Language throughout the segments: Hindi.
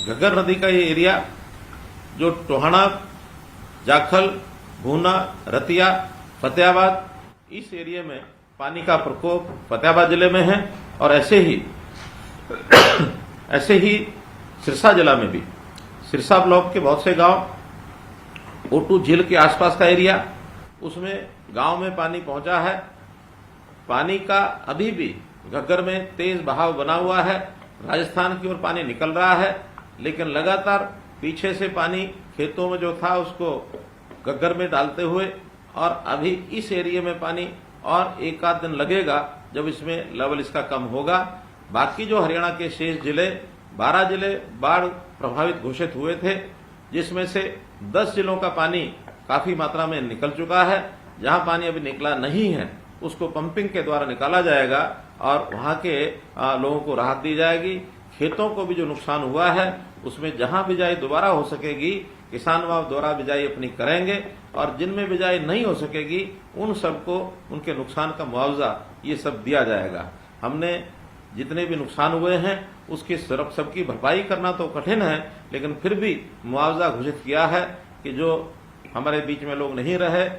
घग्गर नदी का ये एरिया जो टोहाना, जाखल, भूना, रतिया, फतेहाबाद, इस एरिया में पानी का प्रकोप फतेहाबाद जिले में है। और ऐसे ही सिरसा जिला में भी, सिरसा ब्लॉक के बहुत से गांव, ओटू झील के आसपास का एरिया, उसमें गांव में पानी पहुंचा है। पानी का अभी भी घग्गर में तेज बहाव बना हुआ है। राजस्थान की ओर पानी निकल रहा है, लेकिन लगातार पीछे से पानी खेतों में जो था उसको घग्गर में डालते हुए, और अभी इस एरिया में पानी और एक आध दिन लगेगा जब इसमें लेवल इसका कम होगा। बाकी जो हरियाणा के शेष जिले, 12 जिले बाढ़ प्रभावित घोषित हुए थे, जिसमें से 10 जिलों का पानी काफी मात्रा में निकल चुका है। जहां पानी अभी निकला नहीं है उसको पंपिंग के द्वारा निकाला जाएगा और वहां के लोगों को राहत दी जाएगी। खेतों को भी जो नुकसान हुआ है उसमें जहां बिजाई दोबारा हो सकेगी, किसान वहां दोबारा बिजाई अपनी करेंगे, और जिनमें बिजाई नहीं हो सकेगी उन सबको उनके नुकसान का मुआवजा ये सब दिया जाएगा। हमने जितने भी नुकसान हुए हैं उसकी सबकी भरपाई करना तो कठिन है, लेकिन फिर भी मुआवजा घोषित किया है कि जो हमारे बीच में लोग नहीं रहे,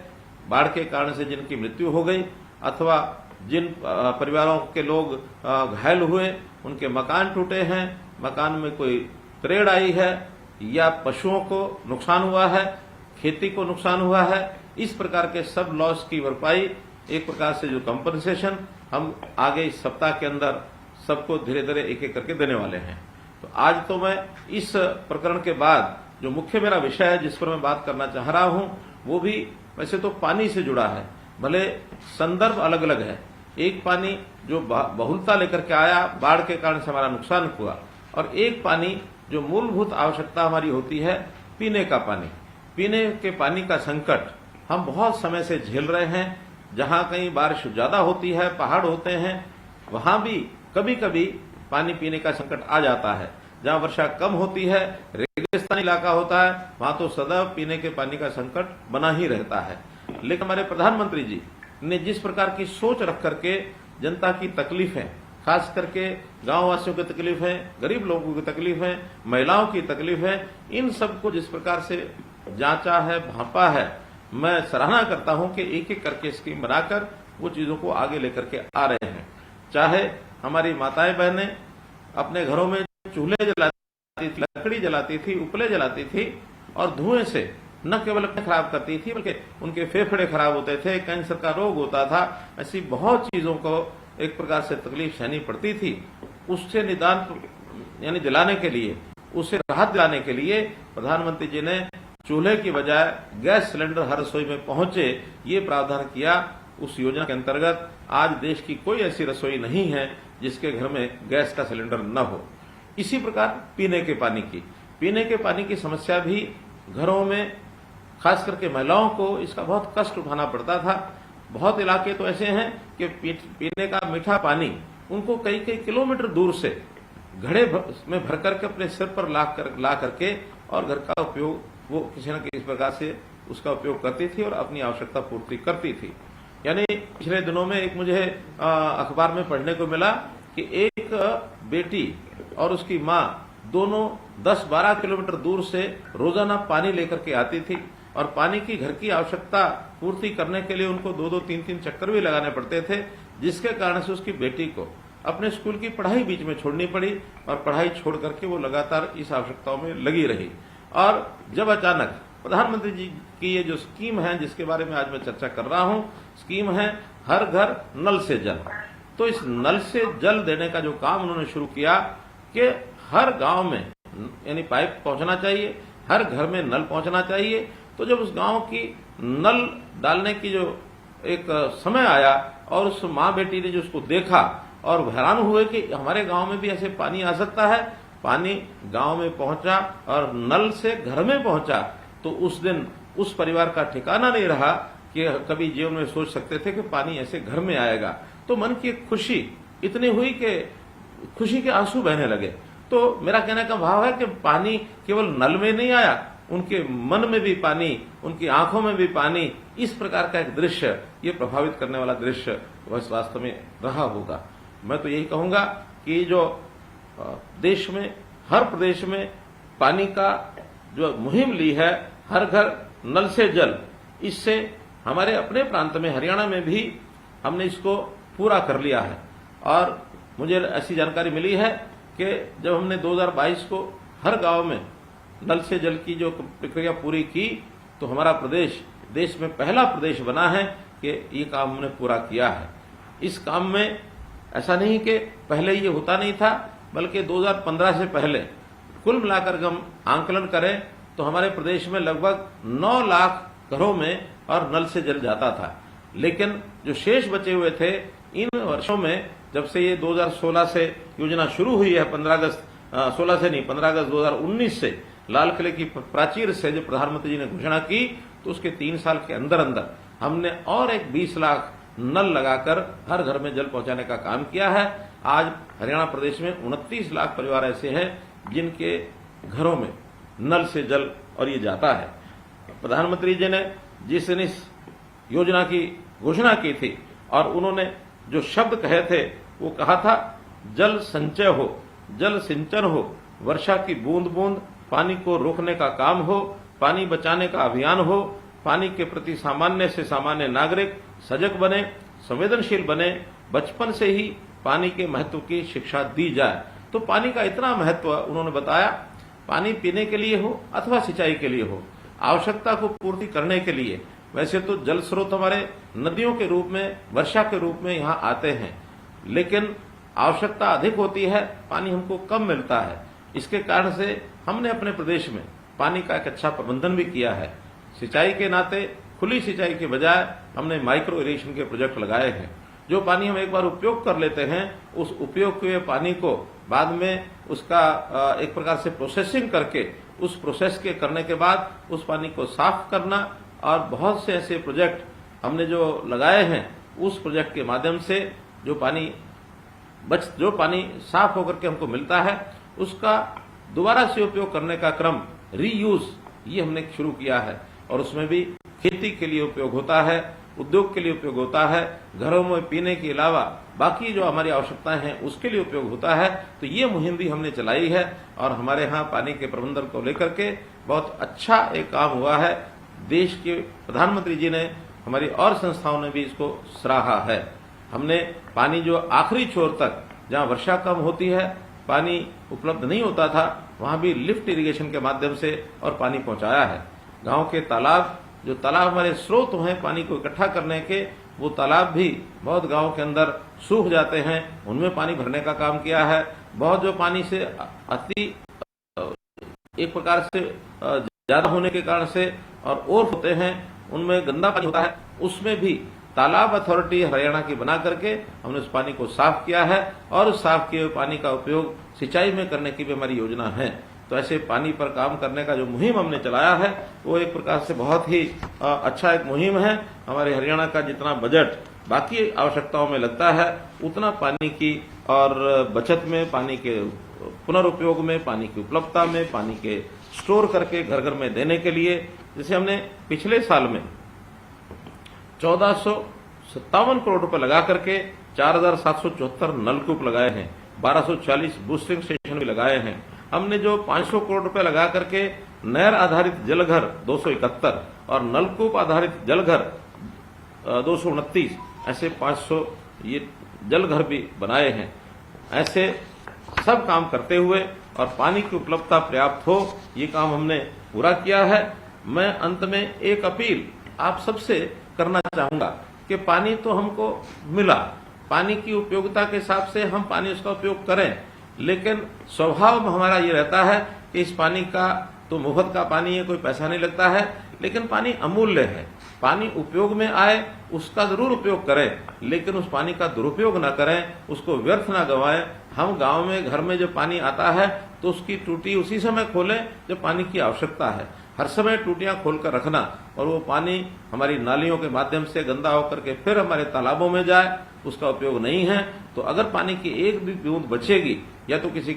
बाढ़ के कारण से जिनकी मृत्यु हो गई, अथवा जिन परिवारों के लोग घायल हुए, उनके मकान टूटे हैं, मकान में कोई त्रेड़ आई है, या पशुओं को नुकसान हुआ है, खेती को नुकसान हुआ है, इस प्रकार के सब लॉस की भरपाई, एक प्रकार से जो कंपनसेशन हम आगे इस सप्ताह के अंदर सबको धीरे धीरे एक एक करके देने वाले हैं। तो आज तो मैं इस प्रकरण के बाद जो मुख्य मेरा विषय है जिस पर मैं बात करना चाह रहा हूं, वो भी वैसे तो पानी से जुड़ा है, भले संदर्भ अलग अलग है। एक पानी जो बहुलता लेकर के आया, बाढ़ के कारण से हमारा नुकसान हुआ, और एक पानी जो मूलभूत आवश्यकता हमारी होती है, पीने का पानी। पीने के पानी का संकट हम बहुत समय से झेल रहे हैं। जहां कहीं बारिश ज्यादा होती है, पहाड़ होते हैं, वहां भी कभी कभी पानी पीने का संकट आ जाता है। जहां वर्षा कम होती है, रेगिस्तानी इलाका होता है, वहां तो सदैव पीने के पानी का संकट बना ही रहता है। लेकिन हमारे प्रधानमंत्री जी ने जिस प्रकार की सोच रख करके जनता की तकलीफें, खास करके गांव वासियों की तकलीफें, गरीब लोगों की तकलीफें, महिलाओं की तकलीफें, इन सबको जिस प्रकार से जांचा है, भांपा है, मैं सराहना करता हूं कि एक एक करके स्कीम बनाकर वो चीजों को आगे लेकर के आ रहे हैं। चाहे हमारी माताएं बहनें अपने घरों में चूल्हे जलाती थी, लकड़ी जलाती थी, उपले जलाती थी, और धुएं से न केवल अपने खराब करती थी बल्कि उनके फेफड़े खराब होते थे, कैंसर का रोग होता था, ऐसी बहुत चीजों को एक प्रकार से तकलीफ सहनी पड़ती थी। उससे निदान यानी दिलाने के लिए, उससे राहत दिलाने के लिए प्रधानमंत्री जी ने चूल्हे की बजाय गैस सिलेंडर हर रसोई में पहुंचे, ये प्रावधान किया। उस योजना के अंतर्गत आज देश की कोई ऐसी रसोई नहीं है जिसके घर में गैस का सिलेंडर न हो। इसी प्रकार पीने के पानी की समस्या भी घरों में, खास करके महिलाओं को इसका बहुत कष्ट उठाना पड़ता था। बहुत इलाके तो ऐसे हैं कि पीने का मीठा पानी उनको कई कई किलोमीटर दूर से घड़े में भर करके अपने सिर पर ला करके और घर का उपयोग वो किसी न किसी प्रकार से उसका उपयोग करती थी और अपनी आवश्यकता पूर्ति करती थी। यानी पिछले दिनों में एक मुझे अखबार में पढ़ने को मिला कि एक बेटी और उसकी माँ दोनों 10-12 किलोमीटर दूर से रोजाना पानी लेकर के आती थी, और पानी की घर की आवश्यकता पूर्ति करने के लिए उनको 2-2, 3-3 चक्कर भी लगाने पड़ते थे, जिसके कारण से उसकी बेटी को अपने स्कूल की पढ़ाई बीच में छोड़नी पड़ी, और पढ़ाई छोड़ करके वो लगातार इस आवश्यकताओं में लगी रही। और जब अचानक प्रधानमंत्री जी की ये जो स्कीम है जिसके बारे में आज मैं चर्चा कर रहा हूं, स्कीम है हर घर नल से जल। तो इस नल से जल देने का जो काम उन्होंने शुरू किया कि हर गांव में यानी पाइप पहुंचना चाहिए, हर घर में नल पहुंचना चाहिए। तो जब उस गांव की नल डालने की जो एक समय आया और उस माँ बेटी ने जो उसको देखा और हैरान हुए कि हमारे गांव में भी ऐसे पानी आ सकता है, पानी गांव में पहुंचा और नल से घर में पहुंचा, तो उस दिन उस परिवार का ठिकाना नहीं रहा कि कभी जीवन में सोच सकते थे कि पानी ऐसे घर में आएगा। तो मन की खुशी इतनी हुई कि खुशी के आंसू बहने लगे। तो मेरा कहने का भाव है कि पानी केवल नल में नहीं आया, उनके मन में भी पानी, उनकी आंखों में भी पानी, इस प्रकार का एक दृश्य, ये प्रभावित करने वाला दृश्य वह वास्तव में रहा होगा। मैं तो यही कहूंगा कि जो देश में हर प्रदेश में पानी का जो मुहिम ली है, हर घर नल से जल, इससे हमारे अपने प्रांत में हरियाणा में भी हमने इसको पूरा कर लिया है। और मुझे ऐसी जानकारी मिली है कि जब हमने 2022 को हर गांव में नल से जल की जो प्रक्रिया पूरी की, तो हमारा प्रदेश देश में पहला प्रदेश बना है कि ये काम हमने पूरा किया है। इस काम में ऐसा नहीं कि पहले ये होता नहीं था, बल्कि 2015 से पहले कुल मिलाकर हम आंकलन करें तो हमारे प्रदेश में लगभग 9 लाख घरों में और नल से जल जाता था। लेकिन जो शेष बचे हुए थे, इन वर्षों में जब से ये 2016 से योजना शुरू हुई है, 15 अगस्त 2019 से लाल किले की प्राचीर से जो प्रधानमंत्री जी ने घोषणा की, तो उसके 3 साल के अंदर अंदर हमने और एक 20 लाख नल लगाकर हर घर में जल पहुंचाने का काम किया है। आज हरियाणा प्रदेश में 29 लाख परिवार ऐसे हैं जिनके घरों में नल से जल और ये जाता है। प्रधानमंत्री जी ने जिस दिन इस योजना की घोषणा की थी और उन्होंने जो शब्द कहे थे, वो कहा था जल संचय हो, जल सिंचन हो, वर्षा की बूंद बूंद पानी को रोकने का काम हो, पानी बचाने का अभियान हो, पानी के प्रति सामान्य से सामान्य नागरिक सजग बने, संवेदनशील बने, बचपन से ही पानी के महत्व की शिक्षा दी जाए। तो पानी का इतना महत्व उन्होंने बताया, पानी पीने के लिए हो अथवा सिंचाई के लिए हो, आवश्यकता को पूर्ति करने के लिए। वैसे तो जल स्रोत हमारे नदियों के रूप में, वर्षा के रूप में यहाँ आते हैं, लेकिन आवश्यकता अधिक होती है, पानी हमको कम मिलता है। इसके कारण से हमने अपने प्रदेश में पानी का एक अच्छा प्रबंधन भी किया है। सिंचाई के नाते खुली सिंचाई के बजाय हमने माइक्रो इरिगेशन के प्रोजेक्ट लगाए हैं। जो पानी हम एक बार उपयोग कर लेते हैं, उस उपयोग हुए पानी को बाद में उसका एक प्रकार से प्रोसेसिंग करके, उस प्रोसेस के करने के बाद उस पानी को साफ करना, और बहुत से ऐसे प्रोजेक्ट हमने जो लगाए हैं, उस प्रोजेक्ट के माध्यम से जो पानी साफ होकर के हमको मिलता है, उसका दोबारा से उपयोग करने का क्रम, रीयूज, ये हमने शुरू किया है। और उसमें भी खेती के लिए उपयोग होता है, उद्योग के लिए उपयोग होता है, घरों में पीने के अलावा बाकी जो हमारी आवश्यकताएं हैं उसके लिए उपयोग होता है। तो ये मुहिम भी हमने चलाई है और हमारे यहाँ पानी के प्रबंधन को लेकर के बहुत अच्छा एक काम हुआ है। देश के प्रधानमंत्री जी ने, हमारी और संस्थाओं ने भी इसको सराहा है। हमने पानी जो आखिरी छोर तक, जहाँ वर्षा कम होती है, पानी उपलब्ध नहीं होता था, वहां भी लिफ्ट इरिगेशन के माध्यम से और पानी पहुंचाया है। गांव के तालाब, जो तालाब हमारे स्रोत हैं पानी को इकट्ठा करने के, वो तालाब भी बहुत गांव के अंदर सूख जाते हैं, उनमें पानी भरने का काम किया है। बहुत जो पानी से अति एक प्रकार से ज्यादा होने के कारण से और होते हैं, उनमें गंदा पानी होता है, उसमें भी तालाब अथॉरिटी हरियाणा की बना करके हमने उस पानी को साफ किया है और उस साफ किए हुए पानी का उपयोग सिंचाई में करने की भी हमारी योजना है। तो ऐसे पानी पर काम करने का जो मुहिम हमने चलाया है, वो एक प्रकार से बहुत ही अच्छा एक मुहिम है। हमारे हरियाणा का जितना बजट बाकी आवश्यकताओं में लगता है, उतना पानी की और बचत में, पानी के पुनरुपयोग में, पानी की उपलब्धता में, पानी के स्टोर करके घर घर में देने के लिए, जैसे हमने पिछले साल में 1457 करोड़ रुपए लगा करके 4774 नलकूप लगाए हैं, 1240 बूस्टिंग स्टेशन भी लगाए हैं। हमने जो 500 करोड़ रुपए लगा करके नहर आधारित जलघर 271 और नलकूप आधारित जलघर 229, ऐसे 500 ये जलघर भी बनाए हैं। ऐसे सब काम करते हुए और पानी की उपलब्धता पर्याप्त हो, ये काम हमने पूरा किया है। मैं अंत में एक अपील आप सबसे करना चाहूंगा कि पानी तो हमको मिला, पानी की उपयोगिता के हिसाब से हम पानी उसका उपयोग करें, लेकिन स्वभाव हमारा ये रहता है कि इस पानी का तो मुफ्त का पानी है, कोई पैसा नहीं लगता है, लेकिन पानी अमूल्य है। पानी उपयोग में आए उसका जरूर उपयोग करें, लेकिन उस पानी का दुरुपयोग ना करें, उसको व्यर्थ ना गंवाएं। हम गांव में घर में जब पानी आता है तो उसकी टूटी उसी समय खोलें जब पानी की आवश्यकता है। हर समय टूटियां खोलकर रखना और वो पानी हमारी नालियों के माध्यम से गंदा होकर के फिर हमारे तालाबों में जाए, उसका उपयोग नहीं है। तो अगर पानी की एक भी बूंद बचेगी, या तो किसी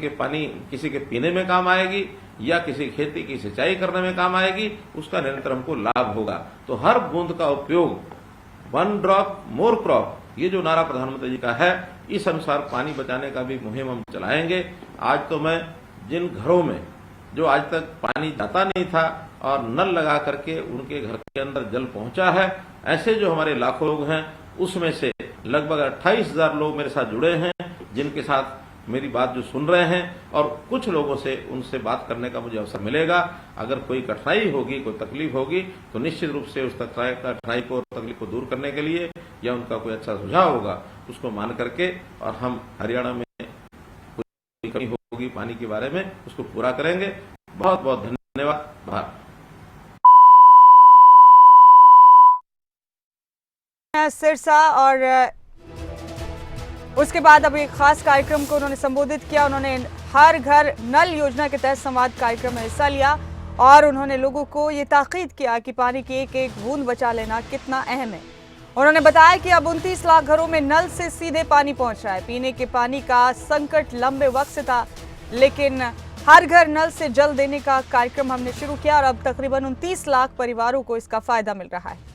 के पीने में काम आएगी या किसी खेती की सिंचाई करने में काम आएगी, उसका निरंतर हमको लाभ होगा। तो हर बूंद का उपयोग, 1 ड्रॉप मोर क्रॉप, ये जो नारा प्रधानमंत्री जी का है, इस अनुसार पानी बचाने का भी मुहिम हम चलाएंगे। आज तो मैं जिन घरों में जो आज तक पानी जाता नहीं था और नल लगा करके उनके घर के अंदर जल पहुंचा है। ऐसे जो हमारे लाखों लोग हैं उसमें से लगभग 28,000 लोग मेरे साथ जुड़े हैं, जिनके साथ मेरी बात जो सुन रहे हैं, और कुछ लोगों से उनसे बात करने का मुझे अवसर मिलेगा। अगर कोई कठिनाई होगी, कोई तकलीफ होगी, तो निश्चित रूप से उस कठिनाई को, तकलीफ को दूर करने के लिए या उनका कोई अच्छा सुझाव होगा उसको मान करके, और हम हरियाणा में कोई कमी होगी पानी के बारे में उसको पूरा करेंगे। बहुत बहुत धन्यवाद। भारत। सिरसा और उसके बाद अब एक खास कार्यक्रम को उन्होंने संबोधित किया। उन्होंने हर घर नल योजना के तहत संवाद कार्यक्रम में हिस्सा लिया और उन्होंने लोगों को ये ताकीद किया कि पानी की एक एक बूंद बचा लेना कितना अहम है। उन्होंने बताया कि अब 29 लाख घरों में नल से सीधे पानी पहुंच रहा है। पीने के पानी का संकट लंबे वक्त से था, लेकिन हर घर नल से जल देने का कार्यक्रम हमने शुरू किया और अब तकरीबन 29 लाख परिवारों को इसका फायदा मिल रहा है।